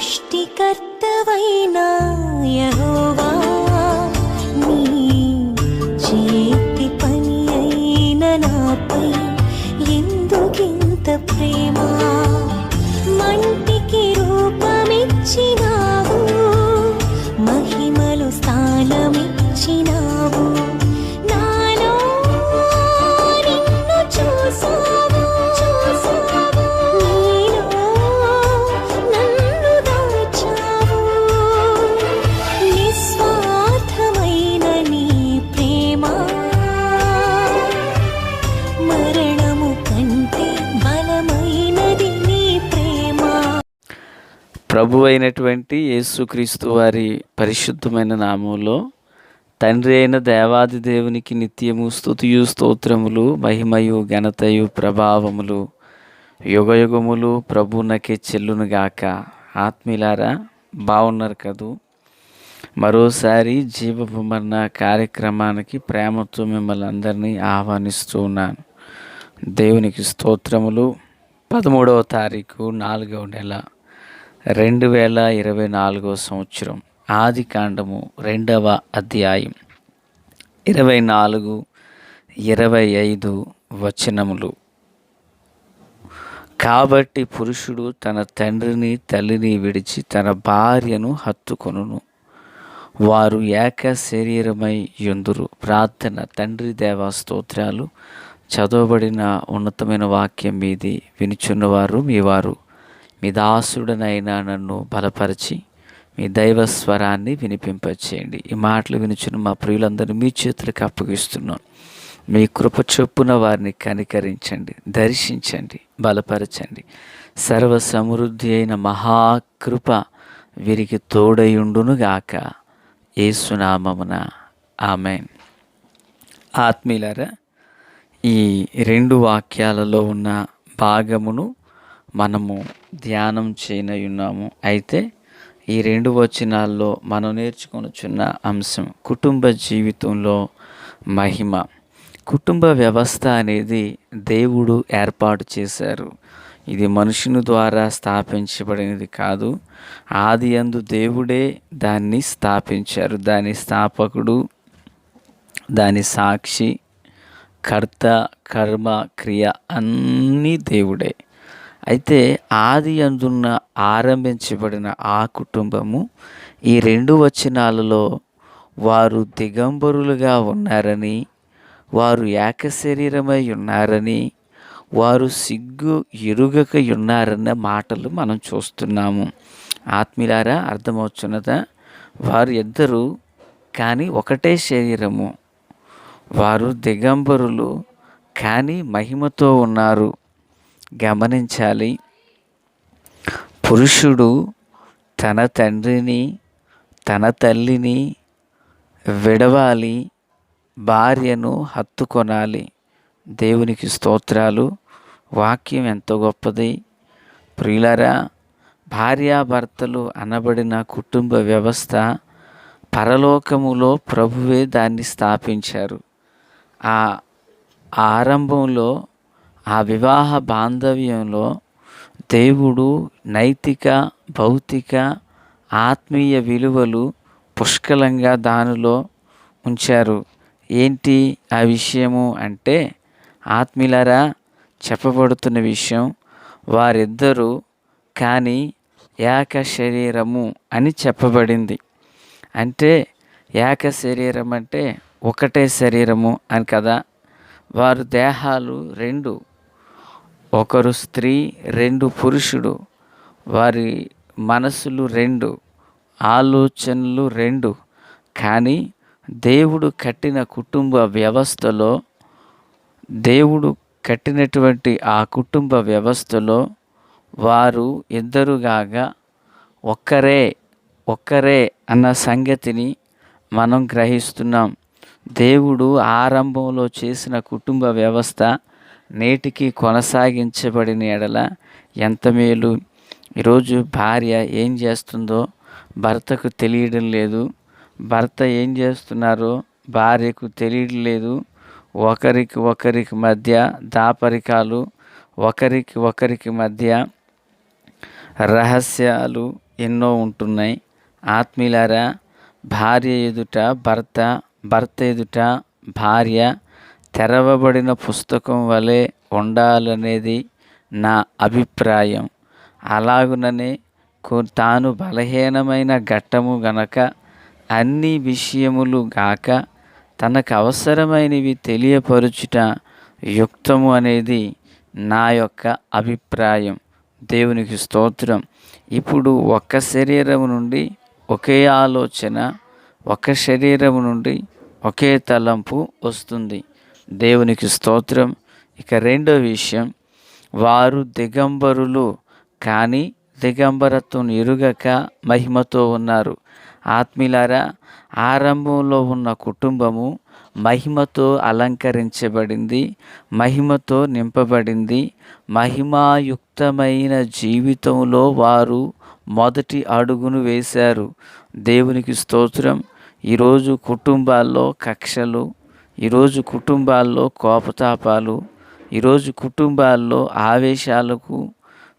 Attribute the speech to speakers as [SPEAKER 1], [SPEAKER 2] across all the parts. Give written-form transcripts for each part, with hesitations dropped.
[SPEAKER 1] సృష్టికర్తవైనా యెహోవా, నీ చేతి పని అయిన నాపై ఎందుకింత ప్రేమ? మంటికి రూపమిచ్చినావు, మహిమలు స్థానమిచ్చినావు. నాలో నిన్ను చూసావు, నీలో నన్ను దాచావు. నిస్వార్థమైన నీ ప్రేమ మరణము కంటే బలమైనది నీ ప్రేమ.
[SPEAKER 2] ప్రభు అయినటువంటి యేసుక్రీస్తు వారి పరిశుద్ధమైన నామంలో తండ్రి అయిన దేవాది దేవునికి నిత్యము స్తుతియు స్తోత్రములు, మహిమయు ఘనతయు ప్రభావములు యుగయుగములు ప్రభువునకే చెల్లునుగాక. ఆత్మీయులారా, బాగున్నారు కదూ? మరోసారి జీవపు మరణ కార్యక్రమానికి ప్రేమతో మిమ్మల్ని అందరినీ ఆహ్వానిస్తూ ఉన్నాను. దేవునికి స్తోత్రములు. 13వ తారీఖు 4వ నెల 2024 సంవత్సరం. ఆది కాండము 2వ అధ్యాయం 24, 25 వచనములు. కాబట్టి పురుషుడు తన తండ్రిని తల్లిని విడిచి తన భార్యను హత్తుకొనును, వారు ఏక శరీరమై యుందురు. ప్రార్థన. తండ్రి దేవా స్తోత్రాలు. చదవబడిన ఉన్నతమైన వాక్యం మీది వినుచున్నవారు మీవారు, మీ దాసుడనైనా నన్ను బలపరిచి మీ దైవ స్వరాన్ని వినిపింపచేయండి. ఈ మాటలు వినుచున్న మా ప్రియులందరూ మీ చేతులకు అప్పగిస్తున్నాను. మీ కృప చొప్పున వారిని కనికరించండి, దర్శించండి, బలపరచండి. సర్వ సమృద్ధి అయిన మహాకృప వీరికి తోడయుండునుగాక. యేసునామమున ఆమేన్. ఆత్మీయులారా, ఈ 2 వాక్యాలలో ఉన్న భాగమును మనము ధ్యానం చేయనయున్నాము. అయితే ఈ 2 వచనాల్లో మనం నేర్చుకొనుచున్న అంశం కుటుంబ జీవితంలో మహిమ. కుటుంబ వ్యవస్థ అనేది దేవుడు ఏర్పాటు చేశారు. ఇది మనుషుని ద్వారా స్థాపించబడినది కాదు. ఆదియందు దేవుడే దాన్ని స్థాపించారు. దాని స్థాపకుడు, దాని సాక్షి, కర్త, కర్మ, క్రియ అన్నీ దేవుడే. అయితే ఆది అందున్న ఆరంభించబడిన ఆ కుటుంబము ఈ 2 వచనాలలో వారు దిగంబరులుగా ఉన్నారని, వారు ఏక శరీరమై ఉన్నారని, వారు సిగ్గు ఎరుగక ఉన్నారన్న మాటలు మనం చూస్తున్నాము. ఆత్మీయులారా, అర్థమవుతున్నదా? వారు ఇద్దరు కానీ ఒకటే శరీరము. వారు దిగంబరులు కానీ మహిమతో ఉన్నారు. గమనించాలి. పురుషుడు తన తండ్రిని తన తల్లిని విడవాలి, భార్యను హత్తుకొనాలి. దేవునికి స్తోత్రాలు. వాక్యం ఎంత గొప్పది ప్రియులారా! భార్యాభర్తలు అనబడిన కుటుంబ వ్యవస్థ పరలోకములో ప్రభువే దాన్ని స్థాపించారు. ఆ ఆరంభంలో, ఆ వివాహ బాంధవ్యంలో దేవుడు నైతిక, భౌతిక, ఆత్మీయ విలువలు పుష్కలంగా దానిలో ఉంచారు. ఏంటి ఆ విషయము అంటే, ఆత్మీయులారా, చెప్పబడుతున్న విషయం వారిద్దరూ కానీ ఏక శరీరము అని చెప్పబడింది. అంటే ఏక శరీరం అంటే ఒకటే శరీరము అని కదా. వారు దేహాలు 2, ఒకరు స్త్రీ, 2 పురుషుడు. వారి మనసులు 2, ఆలోచనలు 2. కానీ దేవుడు కట్టిన కుటుంబ వ్యవస్థలో, దేవుడు కట్టినటువంటి ఆ కుటుంబ వ్యవస్థలో వారు ఇద్దరుగాగా ఒక్కరే అన్న సంగతిని మనం గ్రహిస్తున్నాం. దేవుడు ఆరంభంలో చేసిన కుటుంబ వ్యవస్థ నేటికి కొనసాగించబడిన ఎడల ఎంత మేలు. ఈరోజు భార్య ఏం చేస్తుందో భర్తకు తెలియడం లేదు, భర్త ఏం చేస్తున్నారో భార్యకు తెలియడం లేదు. ఒకరికి మధ్య దాపరికాలు, ఒకరికి మధ్య రహస్యాలు ఎన్నో ఉంటున్నాయి. ఆత్మీయులారా, భార్య ఎదుట భర్త, భర్త ఎదుట భార్య తెరవబడిన పుస్తకం వలె ఉండాలనేది నా అభిప్రాయం. అలాగుననే తాను బలహీనమైన ఘట్టము గనక అన్ని విషయములు గాక తనకు అవసరమైనవి తెలియపరుచుట యుక్తము అనేది నా యొక్క అభిప్రాయం. దేవునికి స్తోత్రం. ఇప్పుడు ఒక్క శరీరము నుండి ఒకే ఆలోచన, ఒక శరీరము నుండి ఒకే తలంపు వస్తుంది. దేవునికి స్తోత్రం. ఇక రెండో విషయం, వారు దిగంబరులు కానీ దిగంబరత్వం ఎరుగక మహిమతో ఉన్నారు. ఆత్మీయులారా, ఆరంభంలో ఉన్న కుటుంబము మహిమతో అలంకరించబడింది, మహిమతో నింపబడింది. మహిమాయుక్తమైన జీవితంలో వారు మొదటి అడుగును వేశారు. దేవునికి స్తోత్రం. ఈరోజు కుటుంబాల్లో కక్షలు, ఈరోజు కుటుంబాల్లో కోపతాపాలు, ఈరోజు కుటుంబాల్లో ఆవేశాలకు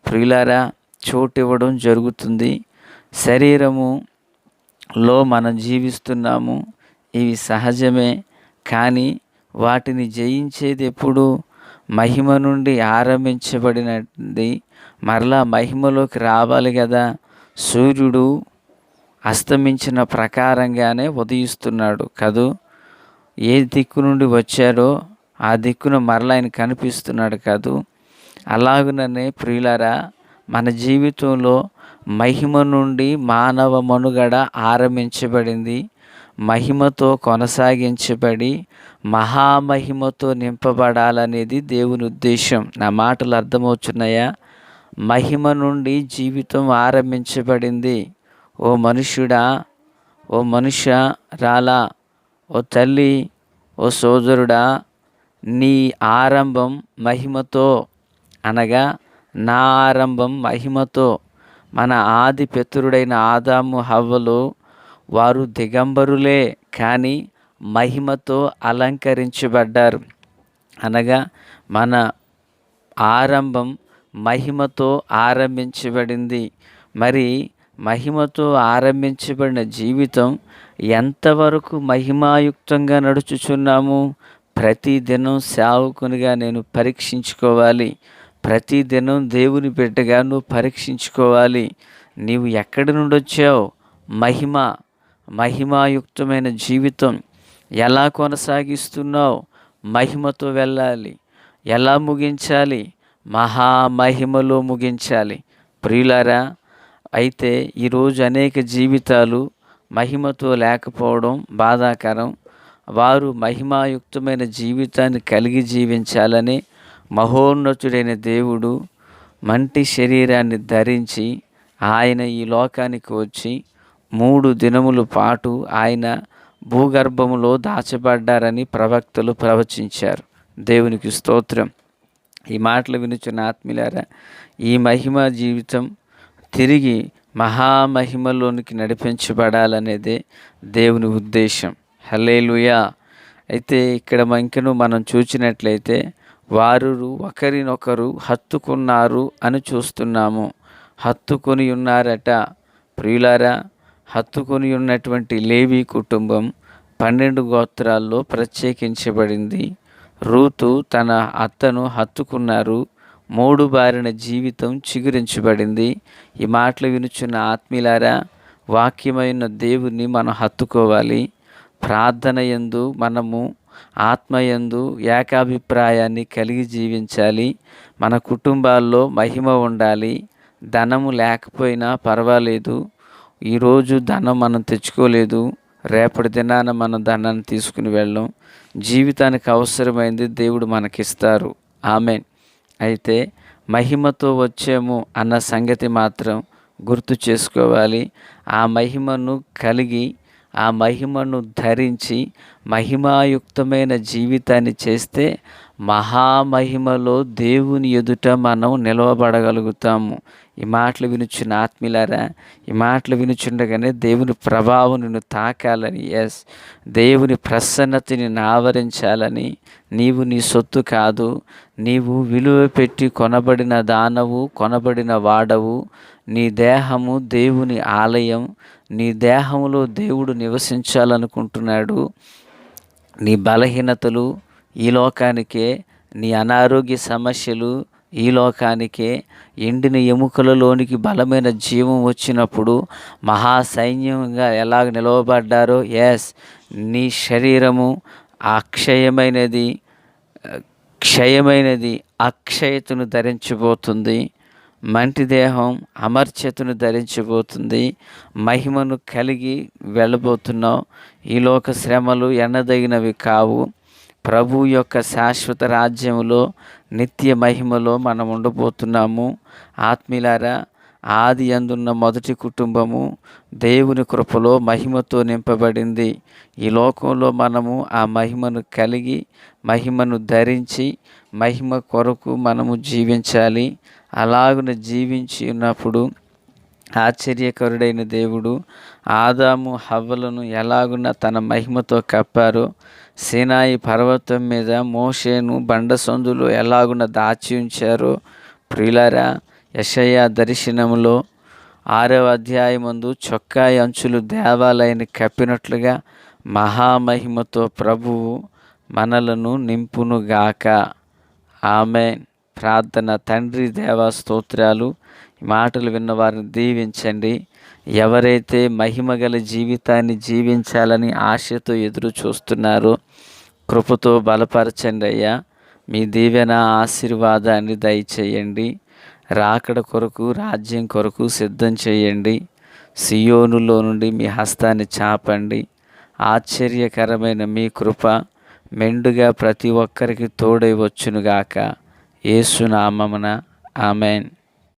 [SPEAKER 2] ప్రియులారా చోటు ఇవ్వడం జరుగుతుంది. శరీరములో మనం జీవిస్తున్నాము, ఇవి సహజమే. కానీ వాటిని జయించేది ఎప్పుడు? మహిమ నుండి ఆరంభించబడినది మరలా మహిమలోకి రావాలి కదా. సూర్యుడు అస్తమించిన ప్రకారంగానే ఉదయిస్తున్నాడు కదూ. ఏ దిక్కు నుండి వచ్చారో ఆ దిక్కున మరలా ఆయన కనిపిస్తున్నాడు కదూ. అలాగుననే ప్రియులారా, మన జీవితంలో మహిమ నుండి మానవ మనుగడ ఆరంభించబడింది, మహిమతో కొనసాగించబడి మహామహిమతో నింపబడాలనేది దేవుని ఉద్దేశం. నా మాటలు అర్థమవుతున్నాయా? మహిమ నుండి జీవితం ఆరంభించబడింది. ఓ మనుష్యుడా, ఓ మనుష్య రాలా, ఓ తల్లి, ఓ సోదరుడా, నీ ఆరంభం మహిమతో, అనగా నా ఆరంభం మహిమతో. మన ఆది పితరుడైన ఆదాము హవ్వలు వారు దిగంబరులే కానీ మహిమతో అలంకరించబడ్డారు. అనగా మన ఆరంభం మహిమతో ఆరంభించబడింది. మరి మహిమతో ఆరంభించబడిన జీవితం ఎంతవరకు మహిమాయుక్తంగా నడుచుచున్నాము? ప్రతిదినం సేవకునిగా నేను పరీక్షించుకోవాలి. ప్రతిదినం దేవుని బిడ్డగా నువ్వు పరీక్షించుకోవాలి. నీవు ఎక్కడి నుండి వచ్చావు? మహిమాయుక్తమైన జీవితం ఎలా కొనసాగిస్తున్నావు? మహిమతో వెళ్ళాలి. ఎలా ముగించాలి? మహామహిమలో ముగించాలి. ప్రియులారా, అయితే ఈరోజు అనేక జీవితాలు మహిమతో లేకపోవడం బాధాకరం. వారు మహిమాయుక్తమైన జీవితాన్ని కలిగి జీవించాలని మహోన్నతుడైన దేవుడు మంటి శరీరాన్ని ధరించి ఆయన ఈ లోకానికి వచ్చి 3 దినముల పాటు ఆయన భూగర్భములో దాచబడ్డారని ప్రవక్తలు ప్రవచించారు. దేవునికి స్తోత్రం. ఈ మాటలు వినుచున్న ఆత్మీయులారా, ఈ మహిమ జీవితం తిరిగి మహామహిమలోనికి నడిపించబడాలనేదే దేవుని ఉద్దేశం. హల్లెలూయా. అయితే ఇక్కడ ఇంకను మనం చూసినట్లయితే వారు ఒకరినొకరు హత్తుకున్నారు అని చూస్తున్నాము. హత్తుకొని ఉన్నారట. ప్రియులారా, హత్తుకొని ఉన్నటువంటి లేవి కుటుంబం 12 గోత్రాల్లో ప్రత్యేకించబడింది. రూతు తన అత్తను హత్తుకున్నారు. 3 బారిన జీవితం చిగురించబడింది. ఈ మాటలు వినుచున్న ఆత్మీయులారా, వాక్యమైన దేవుని మనం హత్తుకోవాలి. ప్రార్థన యందు మనము ఆత్మయందు ఏకాభిప్రాయాన్ని కలిగి జీవించాలి. మన కుటుంబాల్లో మహిమ ఉండాలి. ధనము లేకపోయినా పర్వాలేదు. ఈరోజు ధనం మనం తెచ్చుకోలేదు, రేపటి దినాన మనం ధనాన్ని తీసుకుని వెళ్ళం. జీవితానికి అవసరమైంది దేవుడు మనకిస్తారు. ఆమేన్. అయితే మహిమతో వచ్చాము అన్న సంగతి మాత్రం గుర్తు చేసుకోవాలి. ఆ మహిమను కలిగి, ఆ మహిమను ధరించి మహిమాయుక్తమైన జీవితాన్ని చేస్తే మహామహిమలో దేవుని ఎదుట మనం నిలవబడగలుగుతాము. ఈ మాటలు వినుచున్న ఆత్మీయులారా, ఈ మాటలు వినుచుండగానే దేవుని ప్రభావం నిన్ను తాకాలని, దేవుని ప్రసన్నతని ఆవరించాలని. నీవు నీ సొత్తు కాదు, నీవు విలువ పెట్టి కొనబడిన దానవు, కొనబడిన వాడవు. నీ దేహము దేవుని ఆలయం. నీ దేహంలో దేవుడు నివసించాలనుకుంటున్నాడు. నీ బలహీనతలు ఈ లోకానికే, నీ అనారోగ్య సమస్యలు ఈ లోకానికే. ఎండిన ఎముకలలోనికి బలమైన జీవం వచ్చినప్పుడు మహాసైన్యంగా ఎలాగ నిలవబడ్డారో, నీ శరీరము అక్షయమైనది, క్షయమైనది అక్షయతను ధరించబోతుంది. మంటి దేహం అమర్త్యతను ధరించబోతుంది. మహిమను కలిగి వెళ్ళబోతున్నావు. ఈ లోక శ్రమలు ఎన్నదగినవి కావు. ప్రభు యొక్క శాశ్వత రాజ్యములో నిత్య మహిమలో మనం ఉండబోతున్నాము. ఆత్మీయులారా, ఆది అందున్న మొదటి కుటుంబము దేవుని కృపలో మహిమతో నింపబడింది. ఈ లోకంలో మనము ఆ మహిమను కలిగి, మహిమను ధరించి, మహిమ కొరకు మనము జీవించాలి. అలాగున జీవించి ఉన్నప్పుడు ఆశ్చర్యకరుడైన దేవుడు ఆదాము హవ్వలను ఎలాగున తన మహిమతో కప్పారో, సీనాయి పర్వతం మీద మోషేను బండ సందులో ఎలాగున దాచి ఉంచారో, ప్రియులారా, యెషయా దర్శనములో 6వ అధ్యాయమందు చొక్కాయి అంచులు దేవాలయాన్ని కప్పినట్లుగా మహామహిమతో ప్రభువు మనలను నింపునుగాక. ఆమేన్. ప్రార్థన. తండ్రి దేవా, స్తోత్రాలు. ఈ మాటలు విన్న వారిని దీవించండి. ఎవరైతే మహిమగల జీవితాన్ని జీవించాలని ఆశతో ఎదురు చూస్తున్నారో కృపతో బలపరచండి అయ్యా. మీ దీవెన ఆశీర్వాదాన్ని దయచేయండి. రాకడ కొరకు, రాజ్యం కొరకు సిద్ధం చేయండి. సియోనులో నుండి మీ హస్తాన్ని చాపండి. ఆశ్చర్యకరమైన మీ కృప మెండుగా ప్రతి ఒక్కరికి తోడై వచ్చునుగాక. యేసు నామమున ఆమేన్.